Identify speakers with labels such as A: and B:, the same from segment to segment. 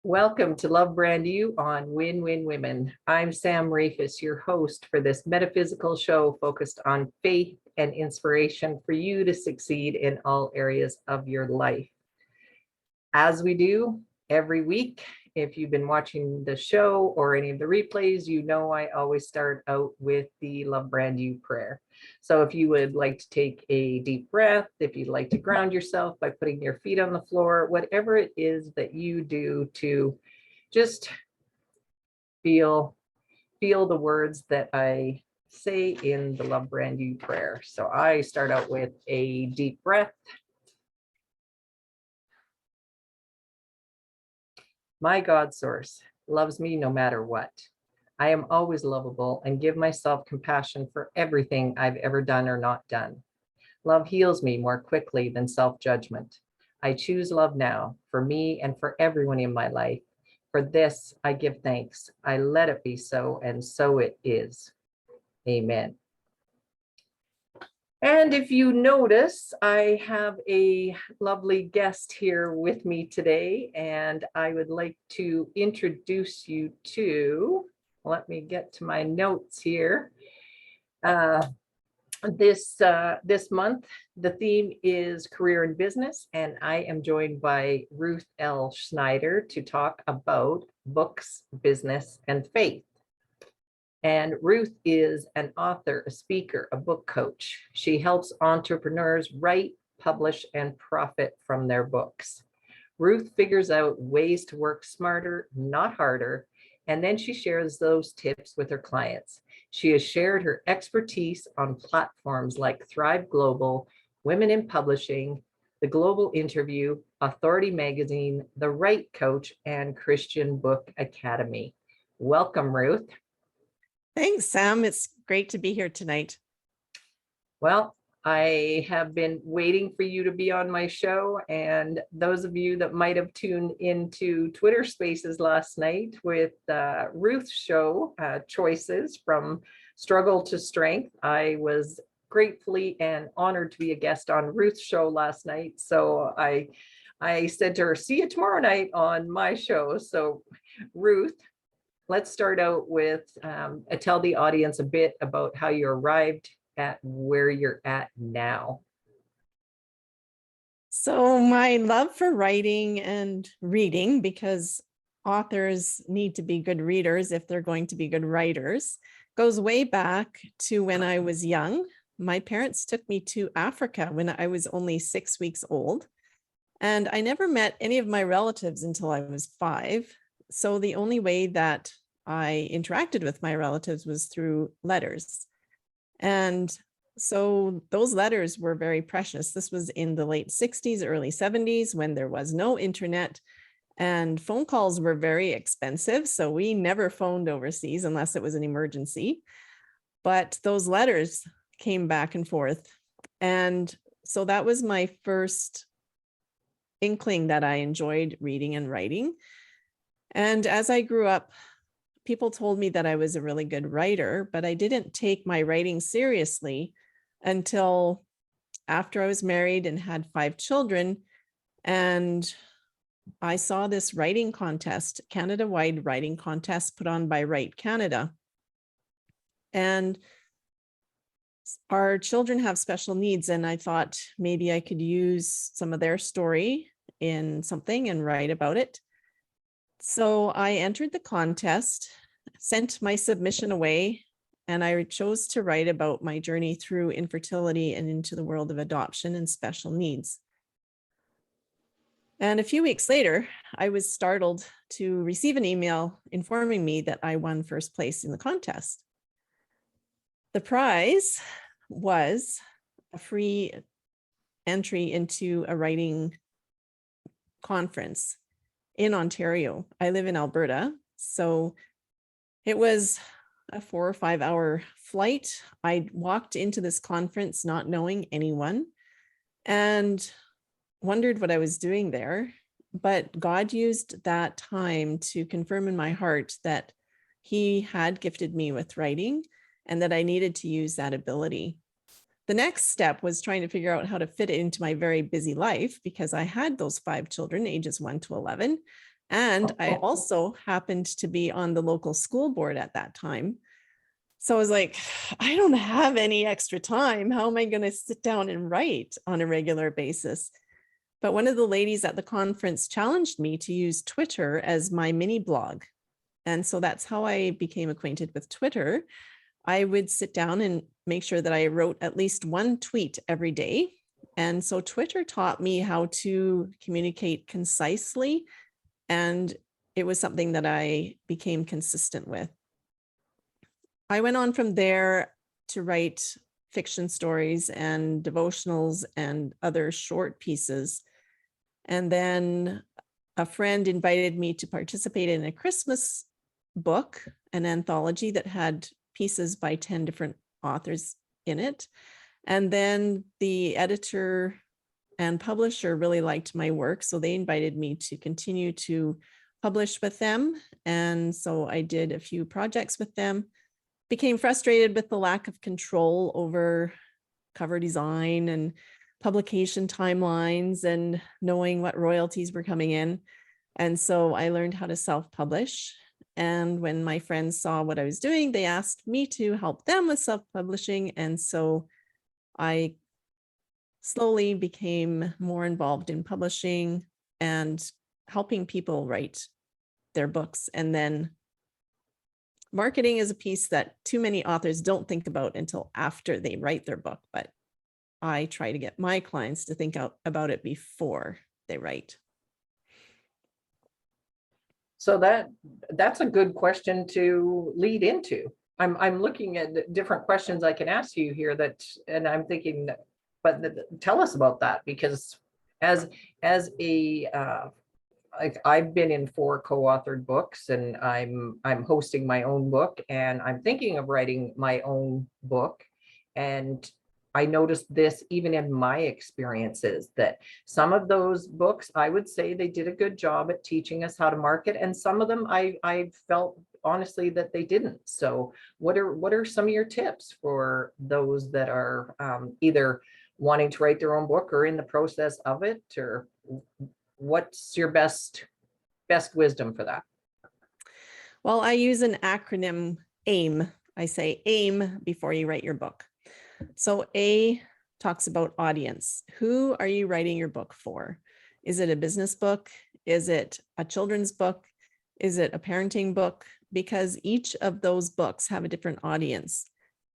A: Welcome to Love Brand You on Win Win Women. I'm Sam Rafis, your host for this metaphysical show focused on faith and inspiration for you to succeed in all areas of your life. As we do every week, if you've been watching the show or any of the replays, you know I always start out with the Love Brand You prayer. So if you would like to take a deep breath, if you'd like to ground yourself by putting your feet on the floor, whatever it is that you do to just feel the words that I say in the Love Brand You prayer. So I start out with a deep breath. My God source loves me no matter what. I am always lovable and give myself compassion for everything I've ever done or not done. Love heals me more quickly than self-judgment. I choose love now for me and for everyone in my life. For this, I give thanks. I let it be so, and so it is. Amen. And if you notice, I have a lovely guest here with me today, and I would like to introduce you to, let me get to my notes here. This month, the theme is career and business, and I am joined by Ruth L. Snyder to talk about books, business, and faith. And Ruth is an author, a speaker, a book coach. She helps entrepreneurs write, publish, and profit from their books. Ruth figures out ways to work smarter, not harder, and then she shares those tips with her clients. She has shared her expertise on platforms like Thrive Global, Women in Publishing, The Global Interview, Authority Magazine, The Right Coach, and Christian Book Academy. Welcome, Ruth.
B: Thanks, Sam. It's great to be here tonight.
A: Well, I have been waiting for you to be on my show, and those of you that might have tuned into Twitter Spaces last night with Ruth's show, Choices from Struggle to Strength, I was gratefully and honored to be a guest on Ruth's show last night. So I said to her, see you tomorrow night on my show. So Ruth, let's start out with tell the audience a bit about how you arrived at where you're at now.
B: So my love for writing and reading, because authors need to be good readers if they're going to be good writers, goes way back to when I was young. My parents took me to Africa when I was only 6 weeks old, and I never met any of my relatives until I was 5. So the only way that I interacted with my relatives was through letters. And so those letters were very precious. This was in the late 60s, early 70s, when there was no internet and phone calls were very expensive. So we never phoned overseas unless it was an emergency. But those letters came back and forth. And so that was my first inkling that I enjoyed reading and writing. And as I grew up, people told me that I was a really good writer, but I didn't take my writing seriously until after I was married and had 5 children. And I saw this writing contest, Canada-wide writing contest put on by Write Canada. And our children have special needs, and I thought maybe I could use some of their story in something and write about it. So I entered the contest, sent my submission away, and I chose to write about my journey through infertility and into the world of adoption and special needs. And a few weeks later, I was startled to receive an email informing me that I won first place in the contest. The prize was a free entry into a writing conference in Ontario. I live in Alberta, so it was a 4 or 5 hour flight. I walked into this conference not knowing anyone and wondered what I was doing there. But God used that time to confirm in my heart that He had gifted me with writing and that I needed to use that ability. The next step was trying to figure out how to fit it into my very busy life, because I had those 5 children, ages 1 to 11. And I also happened to be on the local school board at that time. So I was like, I don't have any extra time. How am I going to sit down and write on a regular basis? But one of the ladies at the conference challenged me to use Twitter as my mini blog. And so that's how I became acquainted with Twitter. I would sit down and make sure that I wrote at least one tweet every day. And so Twitter taught me how to communicate concisely. And it was something that I became consistent with. I went on from there to write fiction stories and devotionals and other short pieces. And then a friend invited me to participate in a Christmas book, an anthology that had pieces by 10 different authors in it. And then the editor and publisher really liked my work, so they invited me to continue to publish with them. And so I did a few projects with them, became frustrated with the lack of control over cover design and publication timelines and knowing what royalties were coming in. And so I learned how to self-publish. And when my friends saw what I was doing, they asked me to help them with self-publishing. And so I slowly became more involved in publishing and helping people write their books. And then marketing is a piece that too many authors don't think about until after they write their book, but I try to get my clients to think about it before they write.
A: So that's a good question to lead into. I'm looking at different questions I can ask you here and I'm thinking, but tell us about that, because as a like I've been in 4 co-authored books, and I'm hosting my own book, and I'm thinking of writing my own book. And I noticed this even in my experiences, that some of those books, I would say they did a good job at teaching us how to market, and some of them I felt honestly that they didn't. So what are some of your tips for those that are either wanting to write their own book or in the process of it, or what's your best wisdom for that?
B: Well, I use an acronym AIM. I say AIM before you write your book. So A talks about audience. Who are you writing your book for? Is it a business book? Is it a children's book? Is it a parenting book? Because each of those books have a different audience.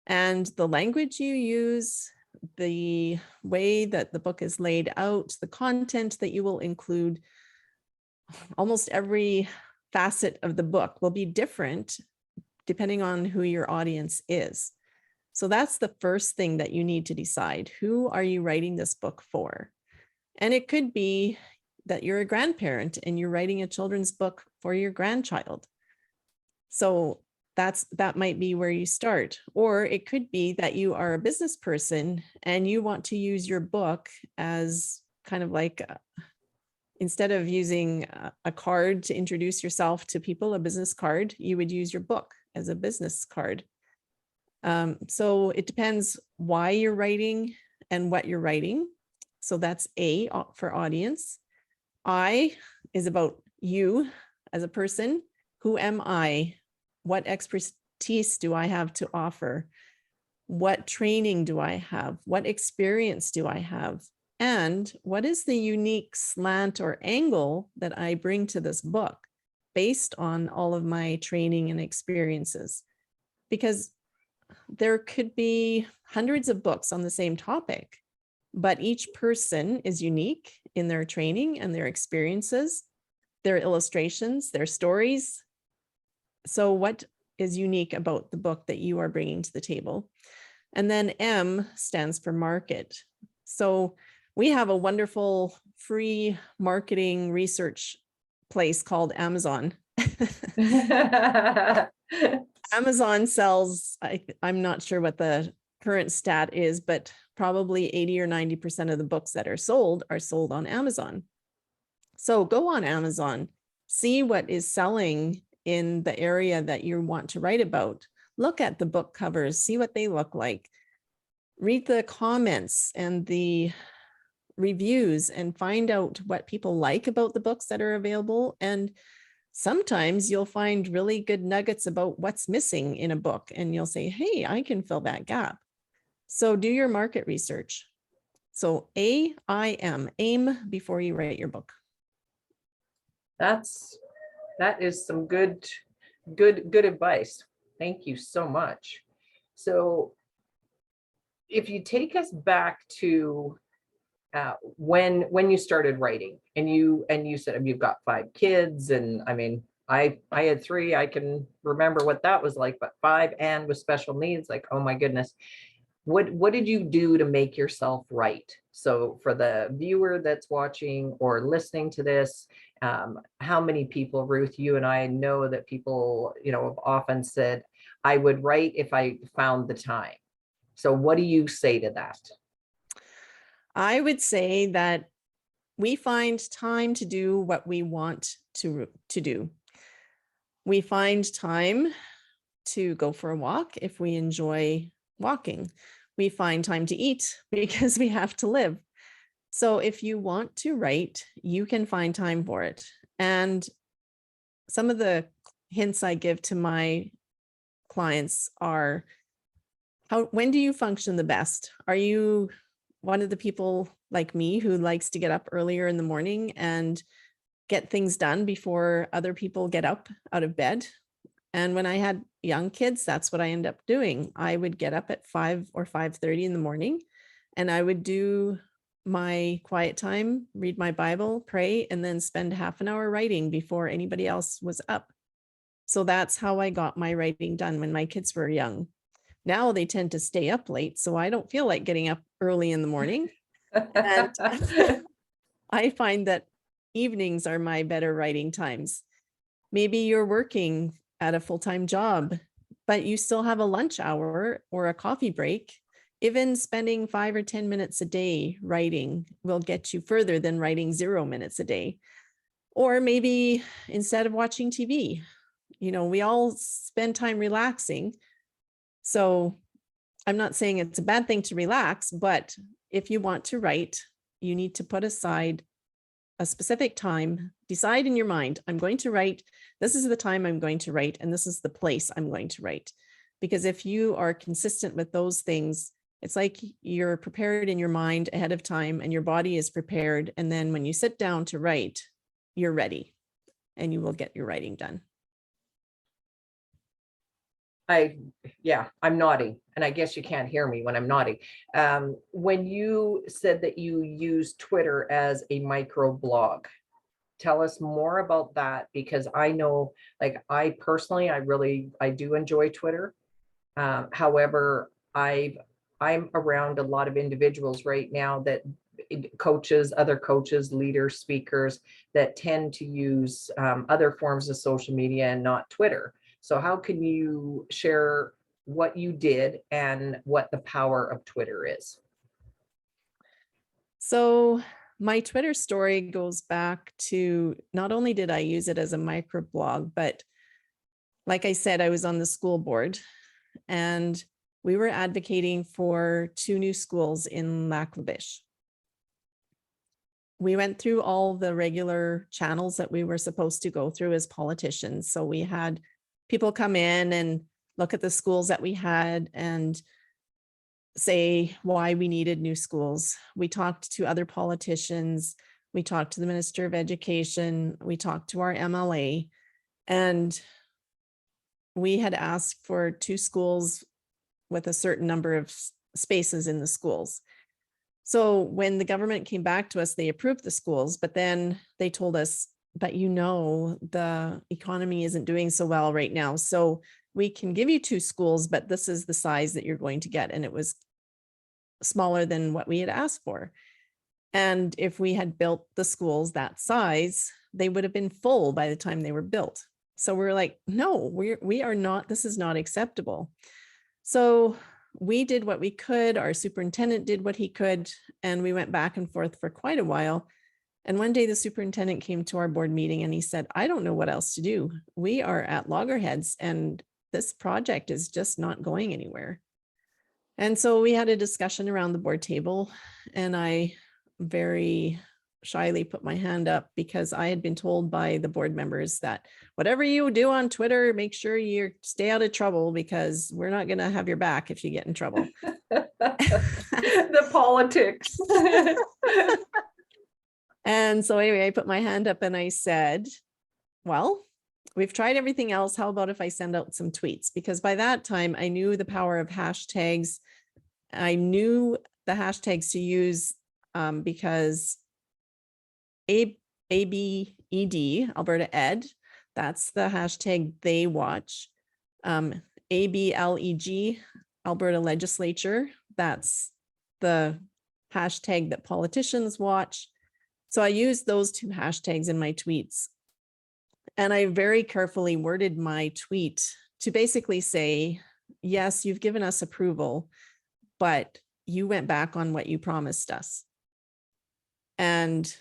B: And the language you use, the way that the book is laid out, the content that you will include, almost every facet of the book will be different depending on who your audience is. So that's the first thing that you need to decide. Who are you writing this book for? And it could be that you're a grandparent and you're writing a children's book for your grandchild. So that might be where you start. Or it could be that you are a business person and you want to use your book as kind of like instead of using a card to introduce yourself to people, a business card, you would use your book as a business card. So it depends why you're writing and what you're writing. So that's A for audience. I is about you as a person. Who am I? What expertise do I have to offer? What training do I have? What experience do I have? And what is the unique slant or angle that I bring to this book based on all of my training and experiences? Because there could be hundreds of books on the same topic, but each person is unique in their training and their experiences, their illustrations, their stories. So what is unique about the book that you are bringing to the table? And then M stands for market. So we have a wonderful free marketing research place called Amazon. Amazon sells, I'm not sure what the current stat is, but probably 80 or 90% of the books that are sold on Amazon. So go on Amazon, see what is selling in the area that you want to write about. Look at the book covers, see what they look like. Read the comments and the reviews and find out what people like about the books that are available. And sometimes you'll find really good nuggets about what's missing in a book, and you'll say, hey, I can fill that gap. So do your market research. So aim before you write your book.
A: That is some good advice. Thank you so much. So if you take us back to when you started writing, and you said you've got 5 kids, and I mean, I had 3. I can remember what that was like, but 5 and with special needs, like, oh my goodness. What did you do to make yourself write? So for the viewer that's watching or listening to this, how many people, Ruth, you and I know that people, have often said, I would write if I found the time. So what do you say to that?
B: I would say that we find time to do what we want to do. We find time to go for a walk if we enjoy walking. We find time to eat because we have to live. So if you want to write, you can find time for it. And some of the hints I give to my clients are, when do you function the best? Are you one of the people like me who likes to get up earlier in the morning and get things done before other people get up out of bed? And when I had young kids, that's what I ended up doing. I would get up at 5 or 5:30 in the morning, and I would do my quiet time, read my Bible, pray, and then spend half an hour writing before anybody else was up. So that's how I got my writing done when my kids were young. Now they tend to stay up late, so I don't feel like getting up early in the morning. And I find that evenings are my better writing times. Maybe you're working at a full-time job, but you still have a lunch hour or a coffee break. Even spending 5 or 10 minutes a day writing will get you further than writing 0 minutes a day. Or maybe instead of watching TV, we all spend time relaxing. So I'm not saying it's a bad thing to relax, but if you want to write, you need to put aside a specific time, decide in your mind, I'm going to write, this is the time I'm going to write, and this is the place I'm going to write. Because if you are consistent with those things, it's like you're prepared in your mind ahead of time and your body is prepared. And then when you sit down to write, you're ready and you will get your writing done.
A: I'm nodding, and I guess you can't hear me when I'm nodding. When you said that you use Twitter as a micro blog, tell us more about that, because I know, like, I personally, I do enjoy Twitter. However, I'm around a lot of individuals right now that other coaches, leaders, speakers that tend to use other forms of social media and not Twitter. So how can you share what you did and what the power of Twitter is?
B: So my Twitter story goes back to, not only did I use it as a microblog, but like I said, I was on the school board and we were advocating for 2 new schools in Lac La Biche. We went through all the regular channels that we were supposed to go through as politicians. So we had people come in and look at the schools that we had and say why we needed new schools. We talked to other politicians. We talked to the Minister of Education. We talked to our MLA, and we had asked for 2 schools with a certain number of spaces in the schools. So when the government came back to us, they approved the schools, but then they told us, but the economy isn't doing so well right now. So we can give you 2 schools, but this is the size that you're going to get. And it was smaller than what we had asked for. And if we had built the schools that size, they would have been full by the time they were built. So we're like, no, we are not, this is not acceptable. So we did what we could. Our superintendent did what he could, and we went back and forth for quite a while. And one day the superintendent came to our board meeting and he said, I don't know what else to do. We are at loggerheads and this project is just not going anywhere. And so we had a discussion around the board table, and I very shyly put my hand up because I had been told by the board members that whatever you do on Twitter, make sure you stay out of trouble because we're not going to have your back if you get in trouble.
A: The politics.
B: And so anyway, I put my hand up and I said, well, we've tried everything else. How about if I send out some tweets? Because by that time I knew the power of hashtags. I knew the hashtags to use because ABED, Alberta Ed, that's the hashtag they watch. ABLEG, Alberta Legislature, that's the hashtag that politicians watch. So I used those two hashtags in my tweets. And I very carefully worded my tweet to basically say, yes, you've given us approval, but you went back on what you promised us. And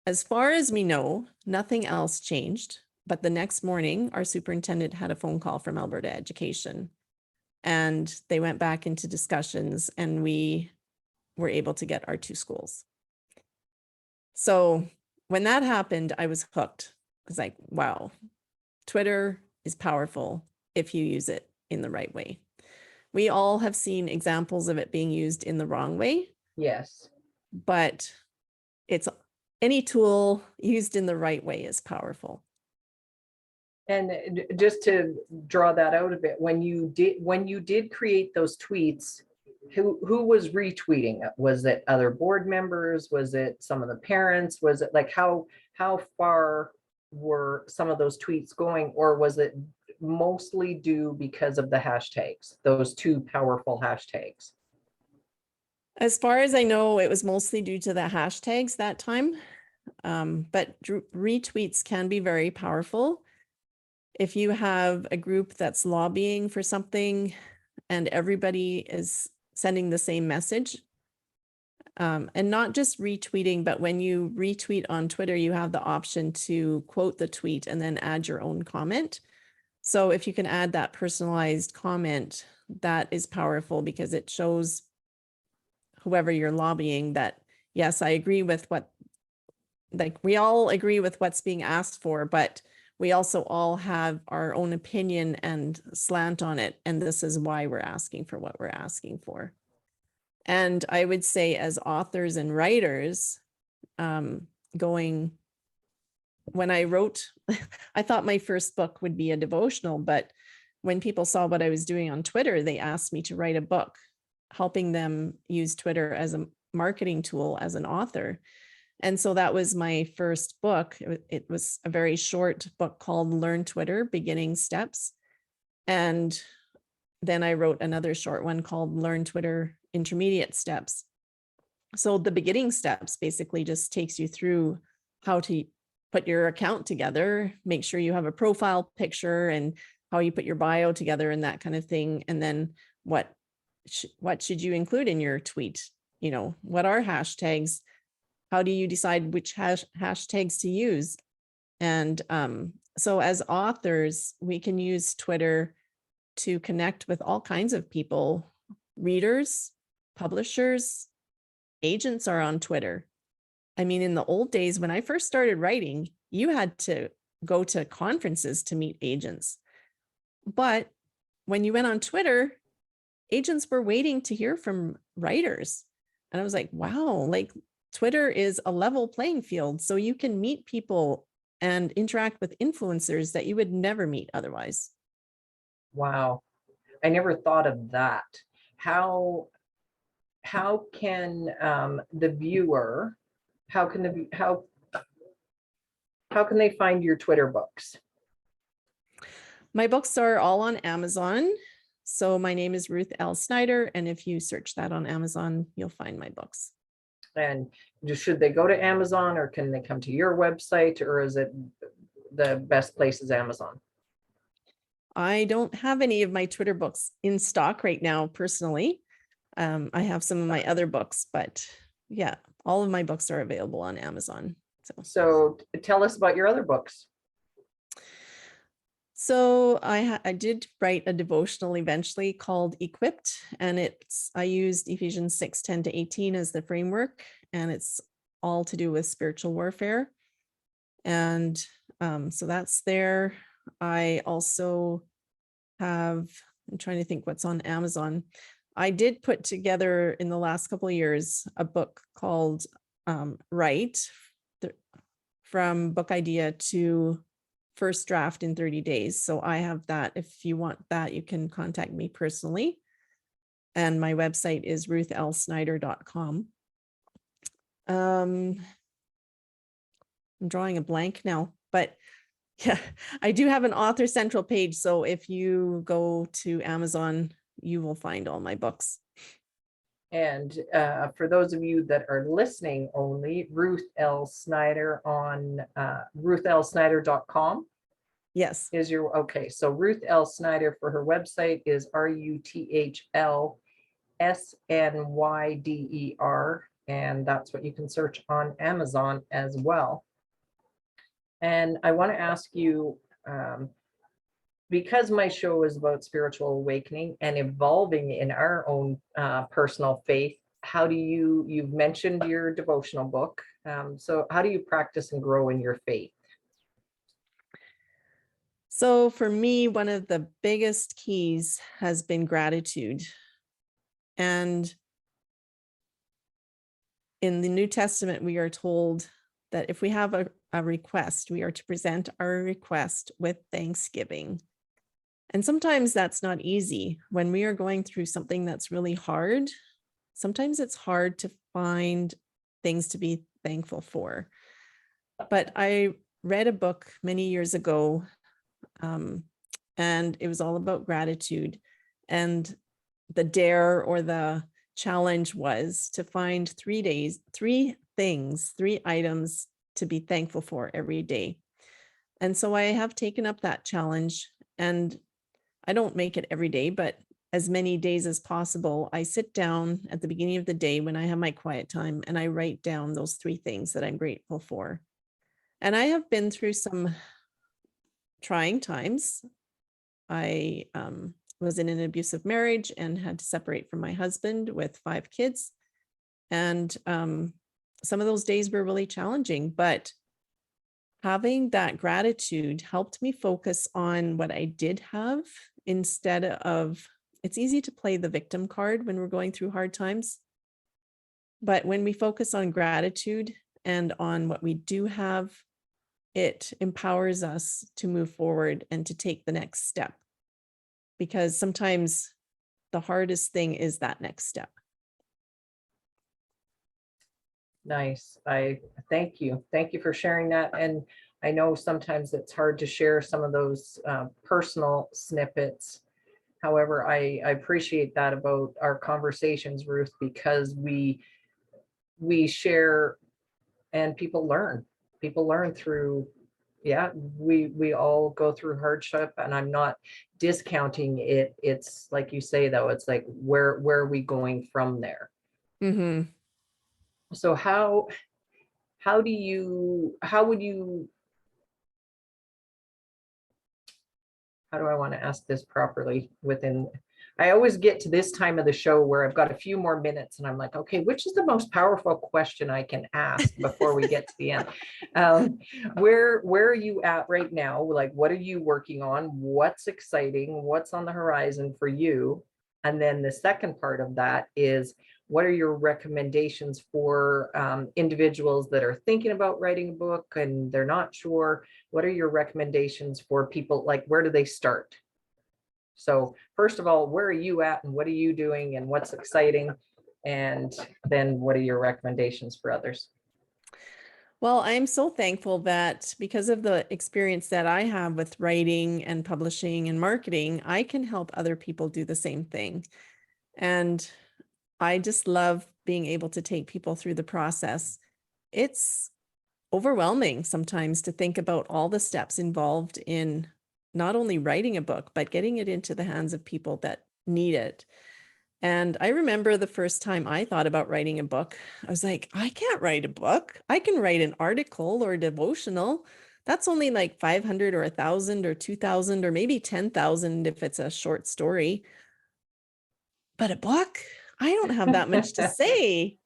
B: as far as we know, nothing else changed. But the next morning, our superintendent had a phone call from Alberta Education, and they went back into discussions, and we were able to get our 2 schools. So when that happened, I was hooked. I was like, wow, Twitter is powerful if you use it in the right way. We all have seen examples of it being used in the wrong way.
A: Yes.
B: But it's any tool used in the right way is powerful.
A: And just to draw that out a bit, when you did create those tweets, who was retweeting it? Was it other board members? Was it some of the parents? Was it like how far were some of those tweets going, or was it mostly due because of the hashtags, those 2 powerful hashtags?
B: As far as I know, it was mostly due to the hashtags that time. But retweets can be very powerful. If you have a group that's lobbying for something and everybody is sending the same message, and not just retweeting, but when you retweet on Twitter, you have the option to quote the tweet and then add your own comment. So if you can add that personalized comment, that is powerful because it shows whoever you're lobbying that, yes, I agree with what, like we all agree with what's being asked for, but we also all have our own opinion and slant on it. And this is why we're asking for what we're asking for. And I would say as authors and writers, when I wrote, I thought my first book would be a devotional, but when people saw what I was doing on Twitter, they asked me to write a book, helping them use Twitter as a marketing tool as an author. And so that was my first book. It was a very short book called Learn Twitter, Beginning Steps. And then I wrote another short one called Learn Twitter, Intermediate Steps. So the beginning steps basically just takes you through how to put your account together, make sure you have a profile picture and how you put your bio together and that kind of thing. And then what should you include in your tweet? You know, what are hashtags? How do you decide which hashtags to use? And so as authors, we can use Twitter to connect with all kinds of people, readers, publishers, agents are on Twitter. I mean, in the old days, when I first started writing, you had to go to conferences to meet agents. But when you went on Twitter, agents were waiting to hear from writers. And I was like, wow, like Twitter is a level playing field. So you can meet people and interact with influencers that you would never meet otherwise.
A: Wow. I never thought of that. How can the viewer, how can they find your Twitter books?
B: My books are all on Amazon. So my name is Ruth L. Snyder. And if you search that on Amazon, you'll find my books.
A: And should they go to Amazon, or can they come to your website, or is it the best place is Amazon?
B: I don't have any of my Twitter books in stock right now, personally. I have some of my other books, but yeah, all of my books are available on Amazon.
A: So tell us about your other books.
B: So I did write a devotional eventually called Equipped, and I used Ephesians 6:10-18 as the framework. and it's all to do with spiritual warfare. And so that's there. I also have, I'm trying to think what's on Amazon. I did put together in the last couple of years a book called Write, from book idea to first draft in 30 days. So I have that. If you want that, you can contact me personally. And my website is ruthlsnyder.com. I'm drawing a blank now, but yeah, I do have an author central page. So if you go to Amazon, you will find all my books.
A: And for those of you that are listening only, Ruth L. Snyder on ruthlsnyder.com
B: Yes.
A: is your, okay. So Ruth L. Snyder for her website is RUTHLSNYDER. And that's what you can search on Amazon as well. And I want to ask you, because my show is about spiritual awakening and evolving in our own personal faith, how do you've mentioned your devotional book. So how do you practice and grow in your faith?
B: So for me, one of the biggest keys has been gratitude. And in the New Testament, we are told that if we have a request, we are to present our request with thanksgiving. And sometimes that's not easy. When we are going through something that's really hard, sometimes it's hard to find things to be thankful for. But I read a book many years ago, and it was all about gratitude. And the dare or the challenge was to find 3 items to be thankful for every day. And so I have taken up that challenge, and I don't make it every day, but as many days as possible, I sit down at the beginning of the day when I have my quiet time and I write down those 3 things that I'm grateful for. And I have been through some trying times. I was in an abusive marriage and had to separate from my husband with 5 kids. And some of those days were really challenging, but having that gratitude helped me focus on what I did have instead of, it's easy to play the victim card when we're going through hard times. But when we focus on gratitude and on what we do have, it empowers us to move forward and to take the next step. Because sometimes the hardest thing is that next step.
A: Nice. I thank you. Thank you for sharing that. And I know sometimes it's hard to share some of those personal snippets. However, I appreciate that about our conversations, Ruth, because we share and people learn. People learn through, yeah, we all go through hardship, and I'm not discounting it. It's like you say, though, it's like, where are we going from there?
B: Mm-hmm.
A: So how would how do I want to ask this properly within, I always get to this time of the show where I've got a few more minutes and I'm like, okay, which is the most powerful question I can ask before we get to the end? Where are you at right now? Like, what are you working on? What's exciting? What's on the horizon for you? And then the second part of that is, what are your recommendations for individuals that are thinking about writing a book and they're not sure? What are your recommendations for people? Like, where do they start? So first of all, where are you at and what are you doing and what's exciting? And then what are your recommendations for others?
B: Well, I'm so thankful that because of the experience that I have with writing and publishing and marketing, I can help other people do the same thing. And I just love being able to take people through the process. It's overwhelming sometimes to think about all the steps involved in not only writing a book, but getting it into the hands of people that need it. And I remember the first time I thought about writing a book, I was like, I can't write a book. I can write an article or a devotional. That's only like 500 or 1,000 or 2,000 or maybe 10,000 if it's a short story. But a book, I don't have that much to say.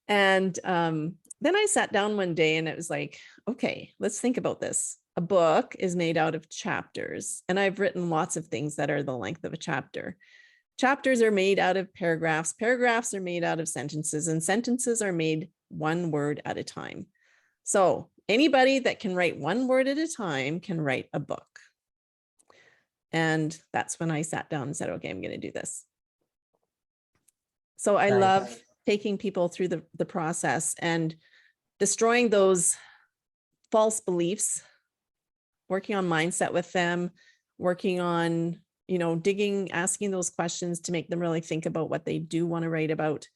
B: And then I sat down one day and it was like, okay, let's think about this. A book is made out of chapters, and I've written lots of things that are the length of a chapter. Chapters are made out of paragraphs. Paragraphs are made out of sentences, and sentences are made one word at a time. So anybody that can write one word at a time can write a book. And that's when I sat down and said, okay, I'm going to do this. So I
A: Nice.
B: love taking people through the process and destroying those false beliefs, working on mindset with them, working on, digging, asking those questions to make them really think about what they do want to write about,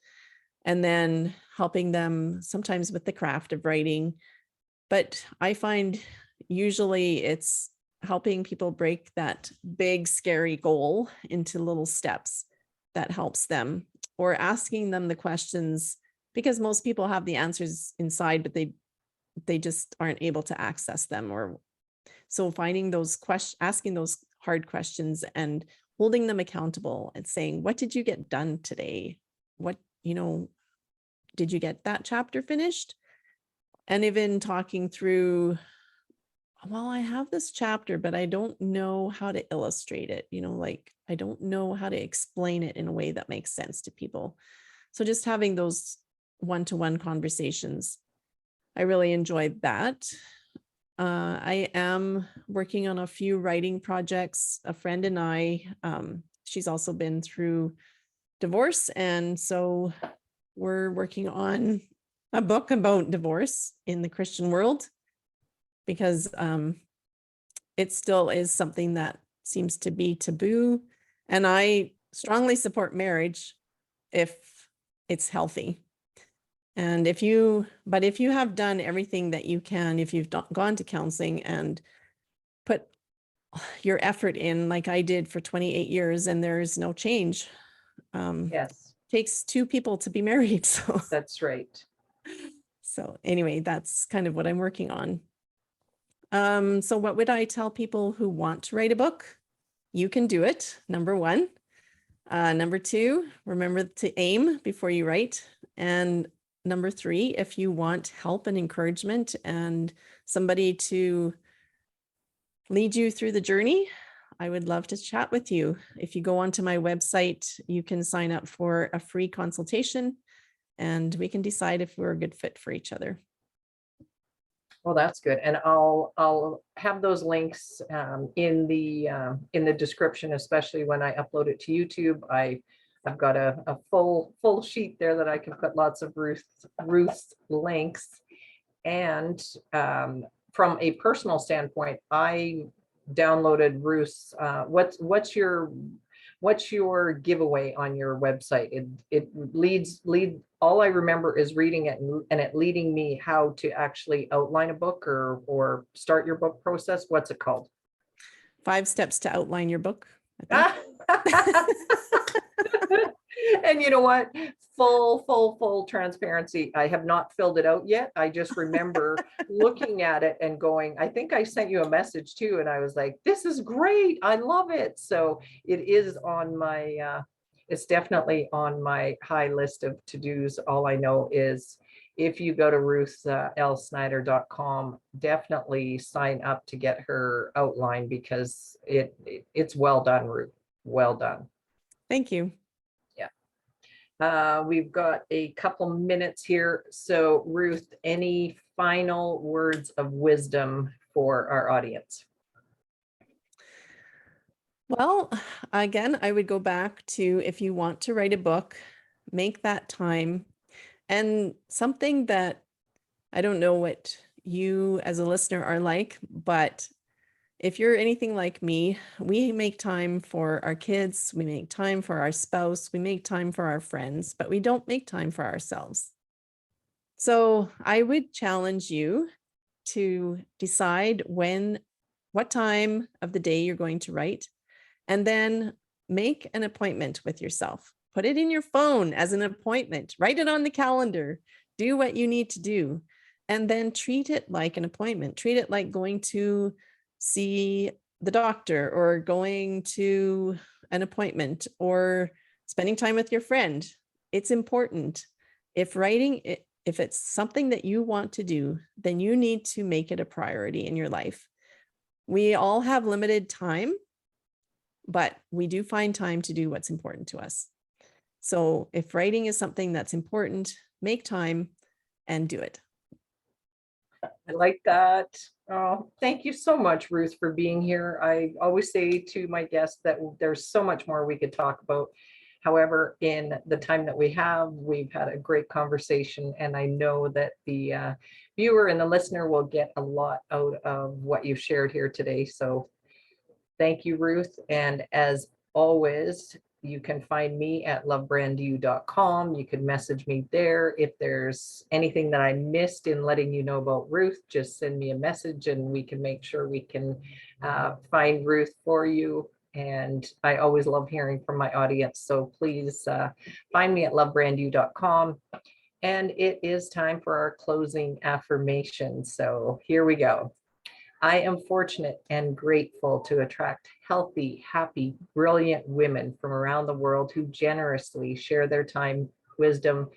B: and then helping them sometimes with the craft of writing. But I find usually it's helping people break that big, scary goal into little steps that helps them, or asking them the questions, because most people have the answers inside, but they just aren't able to access them. Or so finding those questions, asking those hard questions and holding them accountable and saying, what did you get done today? What, did you get that chapter finished? And even talking through, well, I have this chapter, but I don't know how to illustrate it. Like I don't know how to explain it in a way that makes sense to people. So just having those one-to-one conversations, I really enjoyed that. I am working on a few writing projects. A friend and I, she's also been through divorce. And so we're working on a book about divorce in the Christian world, because it still is something that seems to be taboo. And I strongly support marriage if it's healthy. And if you have done everything that you can, if you've gone to counseling and put your effort in, like I did for 28 years, and there's no change.
A: Yes,
B: Takes two people to be married. So
A: that's right.
B: Anyway, that's kind of what I'm working on. So what would I tell people who want to write a book? You can do it, number one. Number two, remember to aim before you write. And number three, if you want help and encouragement and somebody to lead you through the journey, I would love to chat with you. If you go onto my website, you can sign up for a free consultation and we can decide if we're a good fit for each other.
A: Well, that's good. And I'll have those links in the description, especially when I upload it to YouTube. I've got a full sheet there that I can put lots of Ruth's links. And from a personal standpoint, I downloaded Ruth's. What's your giveaway on your website? It leads all I remember is reading it and it leading me how to actually outline a book or start your book process. What's it called?
B: 5 steps to outline your book, I think.
A: And you know what? Full transparency. I have not filled it out yet. I just remember looking at it and going, I think I sent you a message too. And I was like, this is great. I love it. So it is on my, it's definitely on my high list of to-dos. All I know is if you go to ruthlsnyder.com, definitely sign up to get her outline, because it's well done, Ruth. Well done.
B: Thank you.
A: We've got a couple minutes here. So Ruth, any final words of wisdom for our audience?
B: Well, again, I would go back to, if you want to write a book, make that time. And something that I don't know what you as a listener are like, but if you're anything like me, we make time for our kids, we make time for our spouse, we make time for our friends, but we don't make time for ourselves. So I would challenge you to decide what time of the day you're going to write, and then make an appointment with yourself. Put it in your phone as an appointment, write it on the calendar, do what you need to do, and then treat it like an appointment. Treat it like going to see the doctor or going to an appointment or spending time with your friend. It's important. If if it's something that you want to do, then you need to make it a priority in your life. We all have limited time, but we do find time to do what's important to us. So if writing is something that's important, make time and do it.
A: I like that. Oh, thank you so much, Ruth, for being here. I always say to my guests that there's so much more we could talk about. However, in the time that we have, we've had a great conversation, and I know that the viewer and the listener will get a lot out of what you've shared here today. So thank you, Ruth. And as always, you can find me at lovebrandyou.com. You can message me there. If there's anything that I missed in letting you know about Ruth, just send me a message and we can make sure we can find Ruth for you. And I always love hearing from my audience. So please find me at lovebrandyou.com. And it is time for our closing affirmation. So here we go. I am fortunate and grateful to attract healthy, happy, brilliant women from around the world who generously share their time, wisdom,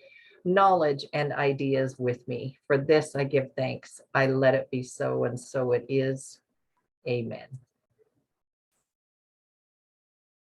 A: knowledge, and ideas with me. For this, I give thanks. I let it be so, and so it is. Amen.